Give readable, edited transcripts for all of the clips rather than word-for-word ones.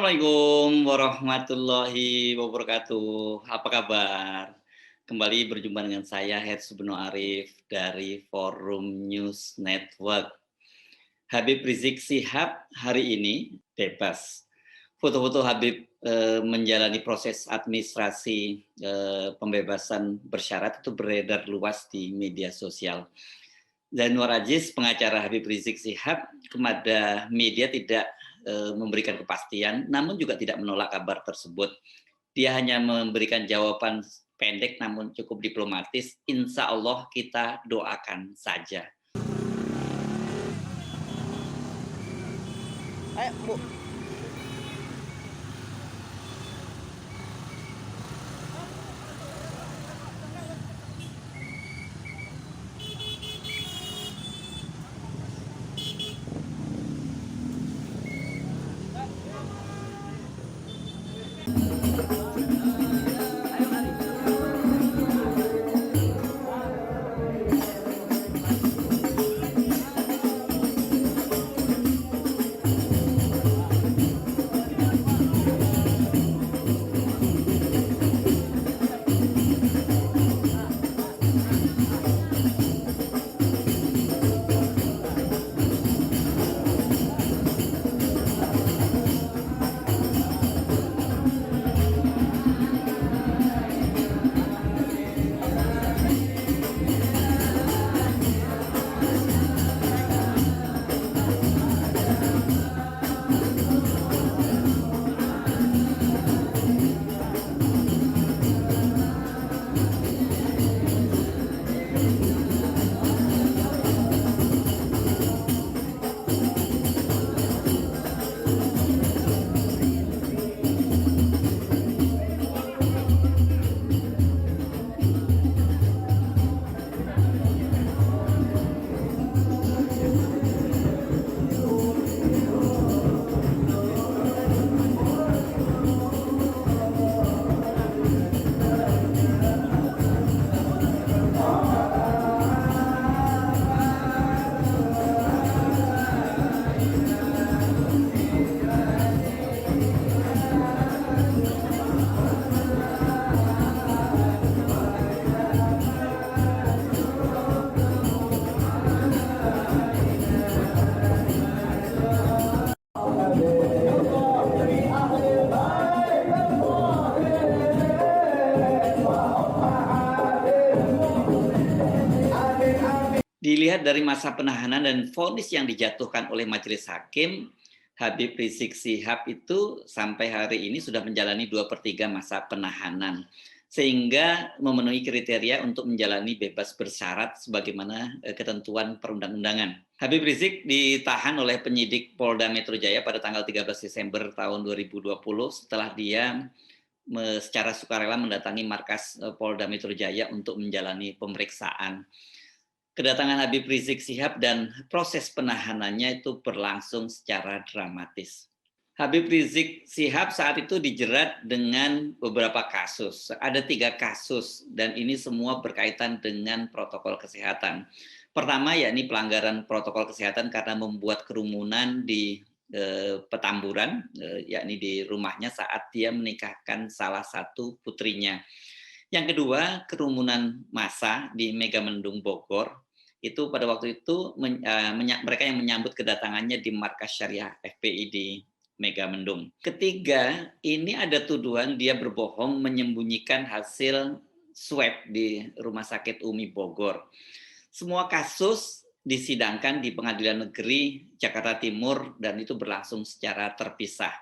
Assalamualaikum warahmatullahi wabarakatuh. Apa kabar? Kembali berjumpa dengan saya Head Subno Arif dari Forum News Network. Habib Rizik Sihab hari ini bebas. Foto-foto Habib menjalani proses administrasi pembebasan bersyarat itu beredar luas di media sosial. Zainur Aziz, pengacara Habib Rizik Sihab, kepada media tidak memberikan kepastian, namun juga tidak menolak kabar tersebut. Dia hanya memberikan jawaban pendek namun cukup diplomatis, insya Allah kita doakan saja. Ayo, Bu. Dilihat dari masa penahanan dan vonis yang dijatuhkan oleh majelis hakim, Habib Rizik Sihab itu sampai hari ini sudah menjalani 2/3 masa penahanan, sehingga memenuhi kriteria untuk menjalani bebas bersyarat sebagaimana ketentuan perundang-undangan. Habib Rizik ditahan oleh penyidik Polda Metro Jaya pada tanggal 13 Desember tahun 2020 setelah dia secara sukarela mendatangi markas Polda Metro Jaya untuk menjalani pemeriksaan. Kedatangan Habib Rizik Sihab dan proses penahanannya itu berlangsung secara dramatis. Habib Rizik Sihab saat itu dijerat dengan beberapa kasus. Ada 3 kasus dan ini semua berkaitan dengan protokol kesehatan. Pertama yakni pelanggaran protokol kesehatan karena membuat kerumunan di Petamburan, yakni di rumahnya saat dia menikahkan salah satu putrinya. Yang kedua, kerumunan massa di Megamendung Bogor, itu pada waktu itu mereka yang menyambut kedatangannya di markas Syariah FPI di Megamendung. Ketiga, ini ada tuduhan dia berbohong menyembunyikan hasil swab di Rumah Sakit Umi Bogor. Semua kasus disidangkan di Pengadilan Negeri Jakarta Timur dan itu berlangsung secara terpisah.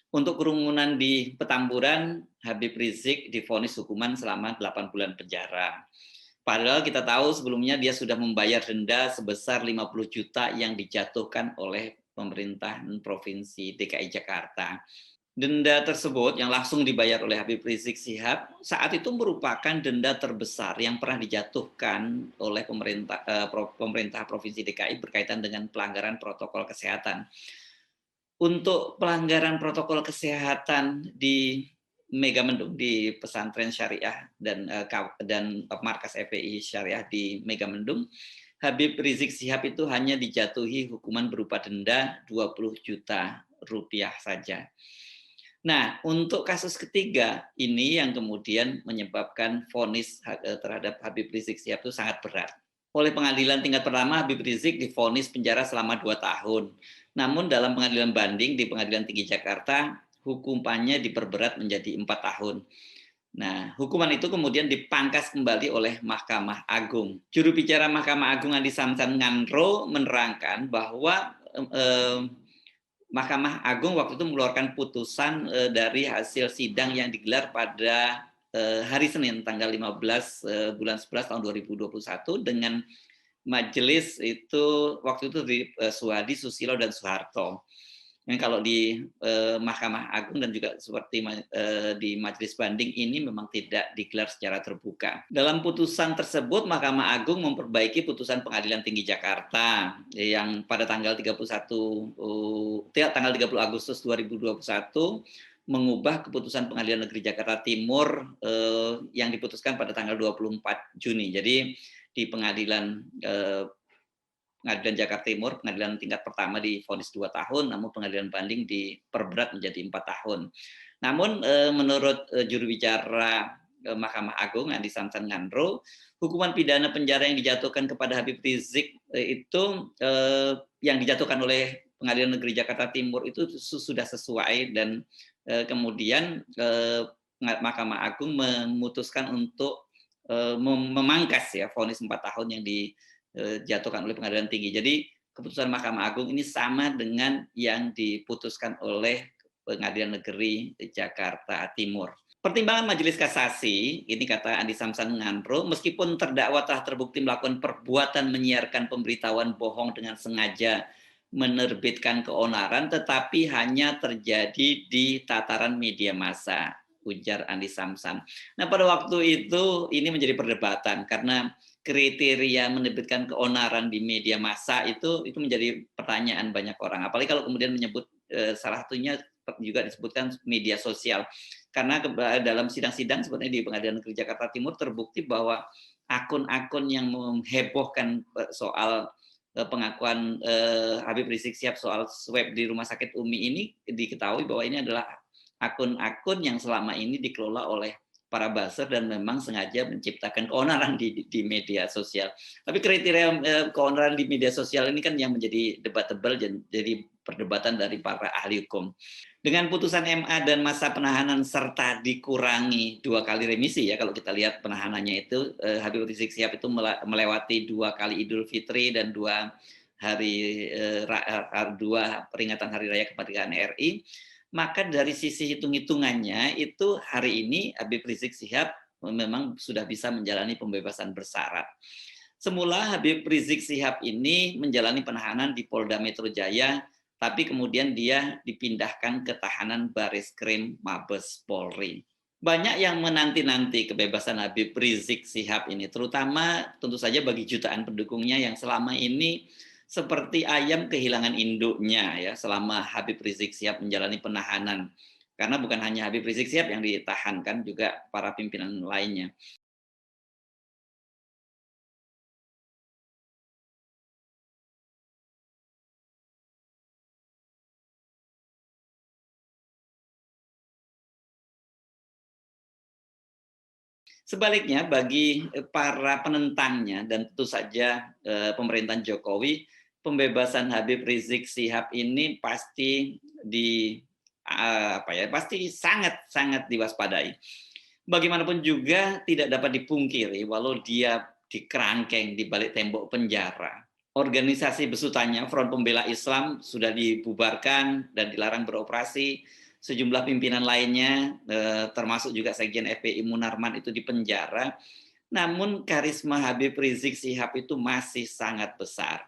Untuk kerumunan di Petamburan, Habib Rizik divonis hukuman selama 8 bulan penjara. Padahal kita tahu sebelumnya dia sudah membayar denda sebesar 50 juta yang dijatuhkan oleh pemerintah Provinsi DKI Jakarta. Denda tersebut yang langsung dibayar oleh Habib Rizik Sihab saat itu merupakan denda terbesar yang pernah dijatuhkan oleh pemerintah Provinsi DKI berkaitan dengan pelanggaran protokol kesehatan. Untuk pelanggaran protokol kesehatan di Megamendung, di pesantren syariah dan markas FPI syariah di Megamendung, Habib Rizik Sihab itu hanya dijatuhi hukuman berupa denda 20 juta rupiah saja. Nah, untuk kasus ketiga ini yang kemudian menyebabkan vonis terhadap Habib Rizik Sihab itu sangat berat. Oleh pengadilan tingkat pertama, Habib Rizik divonis penjara selama 2 tahun. Namun dalam pengadilan banding di Pengadilan Tinggi Jakarta, hukumannya diperberat menjadi 4 tahun. Nah, hukuman itu kemudian dipangkas kembali oleh Mahkamah Agung. Juru bicara Mahkamah Agung Andi Samsan Ngandro menerangkan bahwa Mahkamah Agung waktu itu mengeluarkan putusan dari hasil sidang yang digelar pada hari Senin tanggal 15 bulan 11 tahun 2021 dengan majelis itu waktu itu di Suhadi, Susilo, dan Soeharto. Yang kalau di Mahkamah Agung dan juga seperti di majelis banding ini memang tidak digelar secara terbuka. Dalam putusan tersebut Mahkamah Agung memperbaiki putusan Pengadilan Tinggi Jakarta yang pada tanggal 30 Agustus 2021 mengubah keputusan Pengadilan Negeri Jakarta Timur yang diputuskan pada tanggal 24 Juni. Jadi di Pengadilan Jakarta Timur, pengadilan tingkat pertama divonis 2 tahun, namun pengadilan banding diperberat menjadi 4 tahun. Namun menurut juru bicara Mahkamah Agung Andi Samsan Ngandro, hukuman pidana penjara yang dijatuhkan kepada Habib Rizik itu yang dijatuhkan oleh Pengadilan Negeri Jakarta Timur itu sudah sesuai dan kemudian Mahkamah Agung memutuskan untuk memangkas ya vonis 4 tahun yang dijatuhkan oleh Pengadilan Tinggi. Jadi keputusan Mahkamah Agung ini sama dengan yang diputuskan oleh Pengadilan Negeri Jakarta Timur. Pertimbangan Majelis Kasasi, ini kata Andi Samsan Ngandro, meskipun terdakwa telah terbukti melakukan perbuatan menyiarkan pemberitahuan bohong dengan sengaja menerbitkan keonaran, tetapi hanya terjadi di tataran media massa, ujar Andi Samsan. Nah, pada waktu itu ini menjadi perdebatan karena kriteria menerbitkan keonaran di media massa itu menjadi pertanyaan banyak orang. Apalagi kalau kemudian menyebut salah satunya juga disebutkan media sosial. Karena dalam sidang-sidang seperti di Pengadilan Negeri Jakarta Timur terbukti bahwa akun-akun yang menghebohkan soal pengakuan Habib Rizik Sihab soal swab di Rumah Sakit Umi ini diketahui bahwa ini adalah akun-akun yang selama ini dikelola oleh para buzzer dan memang sengaja menciptakan keonaran di media sosial. Tapi kriteria keonaran di media sosial ini kan yang menjadi debatable, jadi perdebatan dari para ahli hukum. Dengan putusan MA dan masa penahanan serta dikurangi 2 kali remisi ya, kalau kita lihat penahanannya itu Habib Rizik Sihab itu melewati 2 kali Idul Fitri dan 2 peringatan Hari Raya Kemerdekaan RI. Maka dari sisi hitung-hitungannya itu hari ini Habib Rizik Sihab memang sudah bisa menjalani pembebasan bersyarat. Semula Habib Rizik Sihab ini menjalani penahanan di Polda Metro Jaya, tapi kemudian dia dipindahkan ke tahanan Bareskrim Mabes Polri. Banyak yang menanti-nanti kebebasan Habib Rizik Sihab ini, terutama tentu saja bagi jutaan pendukungnya yang selama ini seperti ayam kehilangan induknya ya selama Habib Rizik Sihab menjalani penahanan. Karena bukan hanya Habib Rizik Sihab yang ditahan, kan juga para pimpinan lainnya. Sebaliknya bagi para penentangnya dan tentu saja pemerintahan Jokowi, pembebasan Habib Rizik Sihab ini pasti pasti sangat diwaspadai. Bagaimanapun juga tidak dapat dipungkiri walau dia dikerangkeng di balik tembok penjara. Organisasi besutannya Front Pembela Islam sudah dibubarkan dan dilarang beroperasi. Sejumlah pimpinan lainnya, termasuk juga Sekjen FPI Munarman itu dipenjara. Namun karisma Habib Rizik Sihab itu masih sangat besar.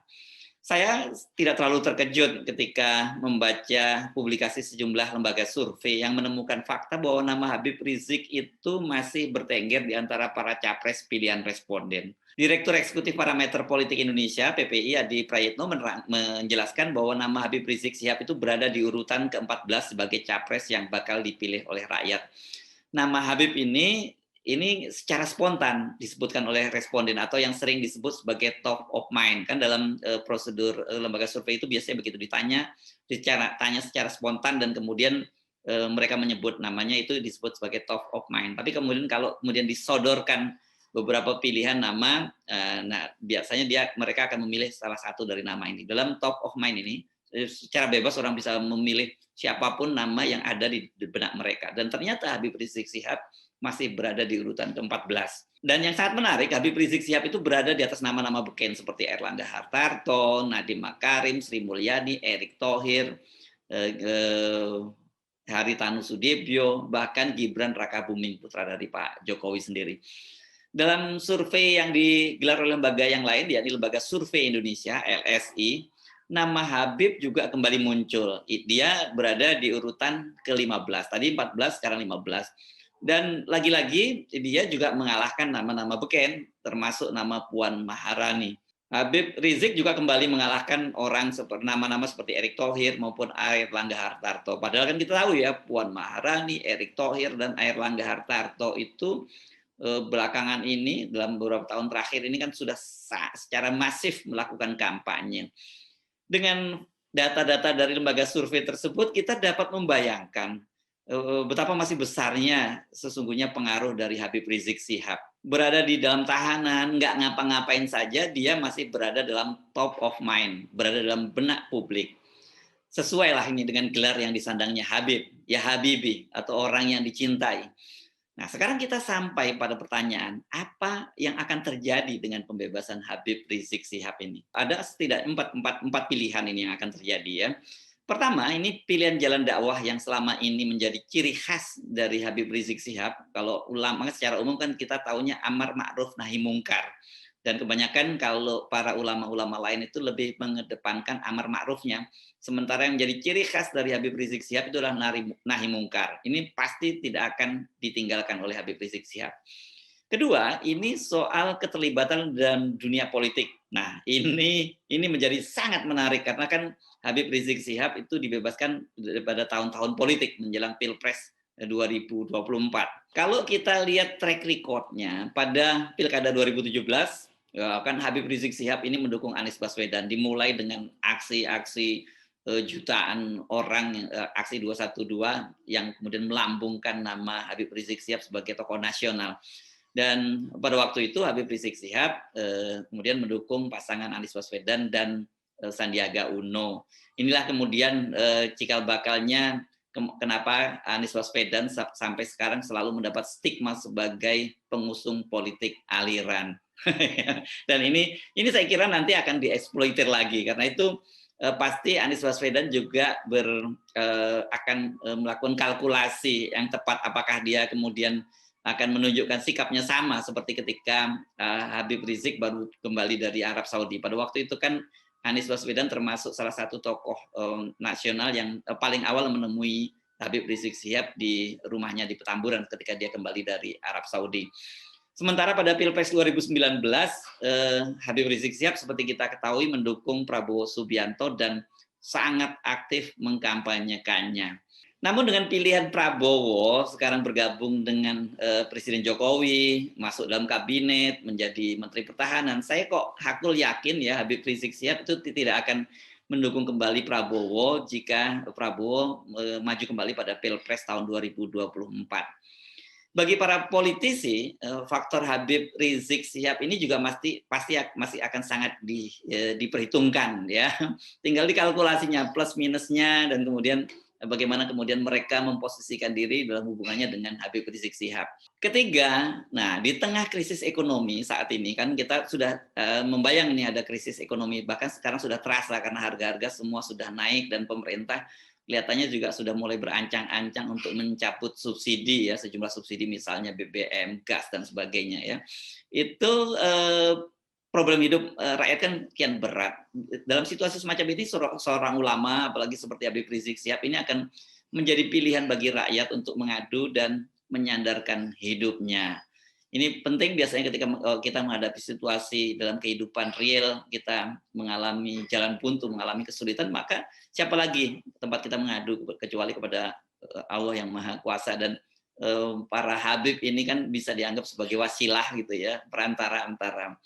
Saya tidak terlalu terkejut ketika membaca publikasi sejumlah lembaga survei yang menemukan fakta bahwa nama Habib Rizik itu masih bertengger di antara para capres pilihan responden. Direktur Eksekutif Parameter Politik Indonesia (PPI) Adi Prayitno menjelaskan bahwa nama Habib Rizik Sihab itu berada di urutan ke-14 sebagai capres yang bakal dipilih oleh rakyat. Nama Habib ini ini secara spontan disebutkan oleh responden atau yang sering disebut sebagai top of mind. Kan dalam prosedur lembaga survei itu biasanya begitu, tanya secara spontan dan kemudian mereka menyebut namanya, itu disebut sebagai top of mind. Tapi kemudian kalau kemudian disodorkan beberapa pilihan nama, nah biasanya mereka akan memilih salah satu dari nama ini. Dalam top of mind ini secara bebas orang bisa memilih siapapun nama yang ada di benak mereka. Dan ternyata Habib Rizik Syihab masih berada di urutan ke-14. Dan yang sangat menarik, Habib Rizik Syihab itu berada di atas nama-nama beken seperti Erlangga Hartarto, Nadiem Makarim, Sri Mulyani, Erick Thohir, Haritanu Sudibyo, bahkan Gibran Rakabuming, putra dari Pak Jokowi sendiri. Dalam survei yang digelar oleh lembaga yang lain, yakni Lembaga Survei Indonesia, LSI, nama Habib juga kembali muncul. Dia berada di urutan ke-15. Tadi 14, sekarang 15. Dan lagi-lagi dia juga mengalahkan nama-nama beken, termasuk nama Puan Maharani. Habib Rizik juga kembali mengalahkan orang seperti nama-nama seperti Erick Thohir maupun Airlangga Hartarto. Padahal kan kita tahu ya, Puan Maharani, Erick Thohir, dan Airlangga Hartarto itu belakangan ini dalam beberapa tahun terakhir ini kan sudah secara masif melakukan kampanye. Dengan data-data dari lembaga survei tersebut, kita dapat membayangkan betapa masih besarnya sesungguhnya pengaruh dari Habib Rizik Syihab. Berada di dalam tahanan, nggak ngapa-ngapain saja, dia masih berada dalam top of mind, berada dalam benak publik. Sesuai lah ini dengan gelar yang disandangnya Habib, ya Habibi, atau orang yang dicintai. Nah, sekarang kita sampai pada pertanyaan, apa yang akan terjadi dengan pembebasan Habib Rizik Syihab ini? Ada setidaknya empat pilihan ini yang akan terjadi ya. Pertama, ini pilihan jalan dakwah yang selama ini menjadi ciri khas dari Habib Rizik Syihab. Kalau ulama secara umum kan kita taunya amar ma'ruf nahi mungkar. Dan kebanyakan kalau para ulama-ulama lain itu lebih mengedepankan amar ma'rufnya. Sementara yang menjadi ciri khas dari Habib Rizik Syihab itu adalah nahi mungkar. Ini pasti tidak akan ditinggalkan oleh Habib Rizik Syihab. Kedua, ini soal keterlibatan dalam dunia politik. Nah, ini menjadi sangat menarik karena kan Habib Rizik Syihab itu dibebaskan pada tahun-tahun politik menjelang Pilpres 2024. Kalau kita lihat track record-nya pada Pilkada 2017, kan Habib Rizik Syihab ini mendukung Anies Baswedan, dimulai dengan aksi-aksi jutaan orang, aksi 212 yang kemudian melambungkan nama Habib Rizik Syihab sebagai tokoh nasional. Dan pada waktu itu Habib Rizik Syihab kemudian mendukung pasangan Anies Baswedan dan Sandiaga Uno. Inilah kemudian cikal bakalnya kenapa Anies Baswedan sampai sekarang selalu mendapat stigma sebagai pengusung politik aliran. Dan ini saya kira nanti akan dieksploitir lagi, karena itu pasti Anies Baswedan juga akan melakukan kalkulasi yang tepat, apakah dia kemudian akan menunjukkan sikapnya sama seperti ketika Habib Rizik baru kembali dari Arab Saudi. Pada waktu itu kan Anies Baswedan termasuk salah satu tokoh nasional yang paling awal menemui Habib Rizik Syihab di rumahnya di Petamburan ketika dia kembali dari Arab Saudi. Sementara pada Pilpres 2019, Habib Rizik Syihab seperti kita ketahui mendukung Prabowo Subianto dan sangat aktif mengkampanyekannya. Namun dengan pilihan Prabowo sekarang bergabung dengan Presiden Jokowi, masuk dalam kabinet, menjadi Menteri Pertahanan, saya kok hakul yakin ya Habib Rizik Syihab itu tidak akan mendukung kembali Prabowo jika Prabowo maju kembali pada Pilpres tahun 2024. Bagi para politisi, faktor Habib Rizik Syihab ini juga pasti masih akan sangat diperhitungkan ya. Tinggal dikalkulasinya plus minusnya dan kemudian bagaimana kemudian mereka memposisikan diri dalam hubungannya dengan Habib Rizik Syihab. Ketiga, nah di tengah krisis ekonomi saat ini kan kita sudah membayang ini ada krisis ekonomi, bahkan sekarang sudah terasa karena harga-harga semua sudah naik dan pemerintah kelihatannya juga sudah mulai berancang-ancang untuk mencabut subsidi ya, sejumlah subsidi misalnya BBM, gas dan sebagainya ya. Itu problem hidup rakyat kan kian berat. Dalam situasi semacam ini seorang ulama apalagi seperti Habib Rizik Syihab ini akan menjadi pilihan bagi rakyat untuk mengadu dan menyandarkan hidupnya. Ini penting biasanya ketika kita menghadapi situasi dalam kehidupan real, kita mengalami jalan buntu, mengalami kesulitan, maka siapa lagi tempat kita mengadu kecuali kepada Allah yang Maha Kuasa. Dan para Habib ini kan bisa dianggap sebagai wasilah gitu ya, perantara antara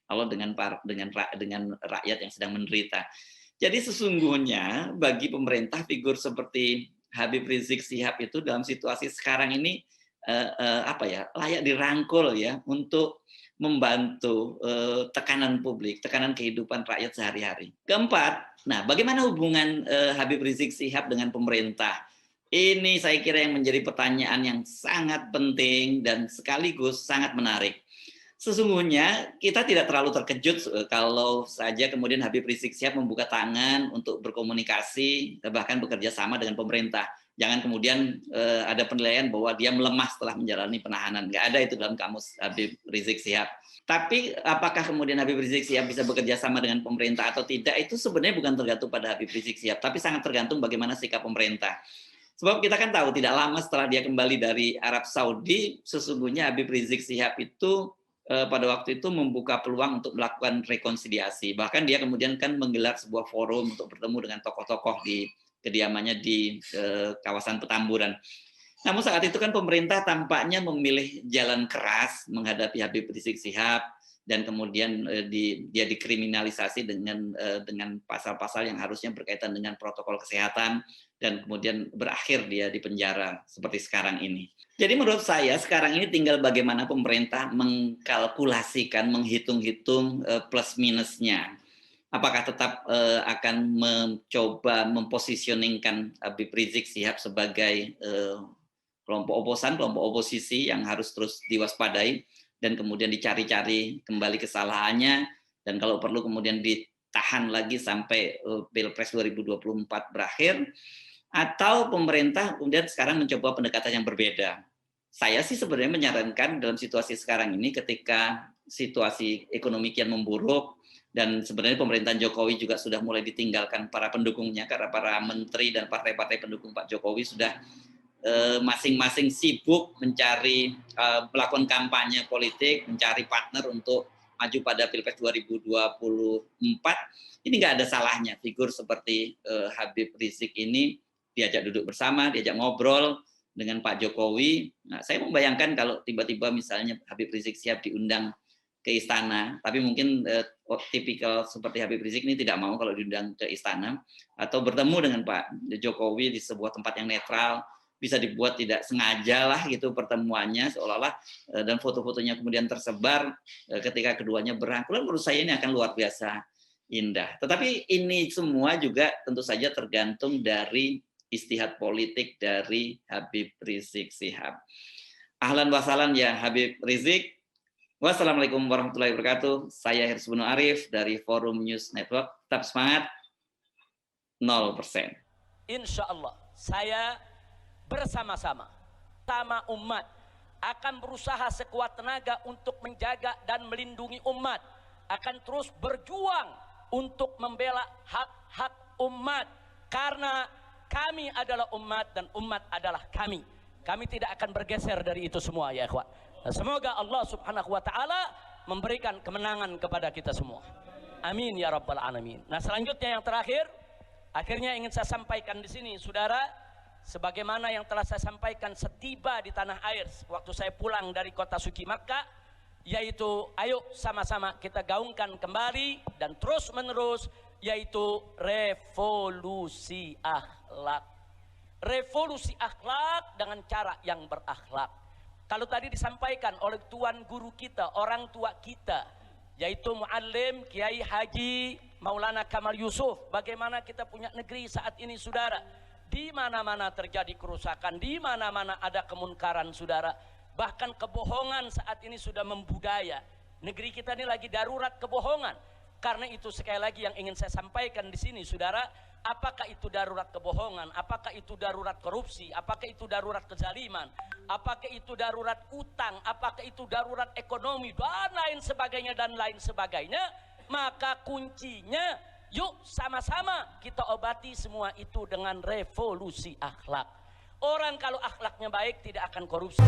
Allah dengan rakyat yang sedang menderita. Jadi sesungguhnya bagi pemerintah figur seperti Habib Rizik Syihab itu dalam situasi sekarang ini layak dirangkul ya untuk membantu tekanan publik, tekanan kehidupan rakyat sehari-hari. Keempat, nah bagaimana hubungan Habib Rizik Syihab dengan pemerintah? Ini saya kira yang menjadi pertanyaan yang sangat penting dan sekaligus sangat menarik. Sesungguhnya kita tidak terlalu terkejut kalau saja kemudian Habib Rizik Syihab membuka tangan untuk berkomunikasi, bahkan bekerja sama dengan pemerintah. Jangan kemudian ada penilaian bahwa dia melemah setelah menjalani penahanan. Nggak ada itu dalam kamus Habib Rizik Syihab. Tapi apakah kemudian Habib Rizik Syihab bisa bekerja sama dengan pemerintah atau tidak, itu sebenarnya bukan tergantung pada Habib Rizik Syihab, tapi sangat tergantung bagaimana sikap pemerintah. Sebab kita kan tahu tidak lama setelah dia kembali dari Arab Saudi, sesungguhnya Habib Rizik Syihab itu pada waktu itu membuka peluang untuk melakukan rekonsiliasi. Bahkan dia kemudian kan menggelar sebuah forum untuk bertemu dengan tokoh-tokoh di kediamannya di kawasan Petamburan. Namun saat itu kan pemerintah tampaknya memilih jalan keras menghadapi Habib Rizik Syihab dan kemudian dia dikriminalisasi dengan pasal-pasal yang harusnya berkaitan dengan protokol kesehatan dan kemudian berakhir dia di penjara seperti sekarang ini. Jadi menurut saya sekarang ini tinggal bagaimana pemerintah mengkalkulasikan, menghitung-hitung plus minusnya. Apakah tetap akan mencoba mempositioningkan Habib Rizik Syihab sebagai kelompok oposan, kelompok oposisi yang harus terus diwaspadai dan kemudian dicari-cari kembali kesalahannya dan kalau perlu kemudian ditahan lagi sampai Pilpres 2024 berakhir, atau pemerintah kemudian sekarang mencoba pendekatan yang berbeda. Saya sih sebenarnya menyarankan dalam situasi sekarang ini ketika situasi ekonomi kian memburuk dan sebenarnya pemerintahan Jokowi juga sudah mulai ditinggalkan para pendukungnya karena para menteri dan partai-partai pendukung Pak Jokowi sudah masing-masing sibuk mencari melakukan kampanye politik, mencari partner untuk maju pada Pilpres 2024. Ini nggak ada salahnya figur seperti Habib Rizik ini diajak duduk bersama, diajak ngobrol dengan Pak Jokowi. Nah, saya membayangkan kalau tiba-tiba misalnya Habib Rizik Syihab diundang ke istana, tapi mungkin tipikal seperti Habib Rizik ini tidak mau kalau diundang ke istana, atau bertemu dengan Pak Jokowi di sebuah tempat yang netral, bisa dibuat tidak sengaja lah gitu pertemuannya seolah-olah dan foto-fotonya kemudian tersebar ketika keduanya berangkulan, menurut saya ini akan luar biasa indah. Tetapi ini semua juga tentu saja tergantung dari istihad politik dari Habib Rizik Syihab. Ahlan wa sahlan ya Habib Rizik. Wassalamualaikum warahmatullahi wabarakatuh. Saya Hirsbuno Arif dari Forum News Network. Tetap semangat. 0%. Insya Allah saya bersama-sama sama umat akan berusaha sekuat tenaga untuk menjaga dan melindungi umat, akan terus berjuang untuk membela hak-hak umat karena kami adalah umat dan umat adalah kami. Kami tidak akan bergeser dari itu semua ya ikhwan. Semoga Allah Subhanahu wa taala memberikan kemenangan kepada kita semua. Amin ya rabbal alamin. Nah, selanjutnya yang terakhir, akhirnya ingin saya sampaikan di sini Saudara, sebagaimana yang telah saya sampaikan setiba di tanah air waktu saya pulang dari kota suci Makkah, yaitu ayo sama-sama kita gaungkan kembali dan terus menerus, yaitu revolusi akhlak. Revolusi akhlak dengan cara yang berakhlak. Kalau tadi disampaikan oleh tuan guru kita, orang tua kita, yaitu Muallim Kiai Haji Maulana Kamal Yusuf, bagaimana kita punya negeri saat ini Saudara, di mana-mana terjadi kerusakan, di mana-mana ada kemunkaran Saudara, bahkan kebohongan saat ini sudah membudaya. Negeri kita ini lagi darurat kebohongan. Karena itu sekali lagi yang ingin saya sampaikan di sini Saudara, apakah itu darurat kebohongan, apakah itu darurat korupsi, apakah itu darurat kezaliman, apakah itu darurat utang, apakah itu darurat ekonomi dan lain sebagainya, maka kuncinya yuk sama-sama kita obati semua itu dengan revolusi akhlak. Orang kalau akhlaknya baik tidak akan korupsi.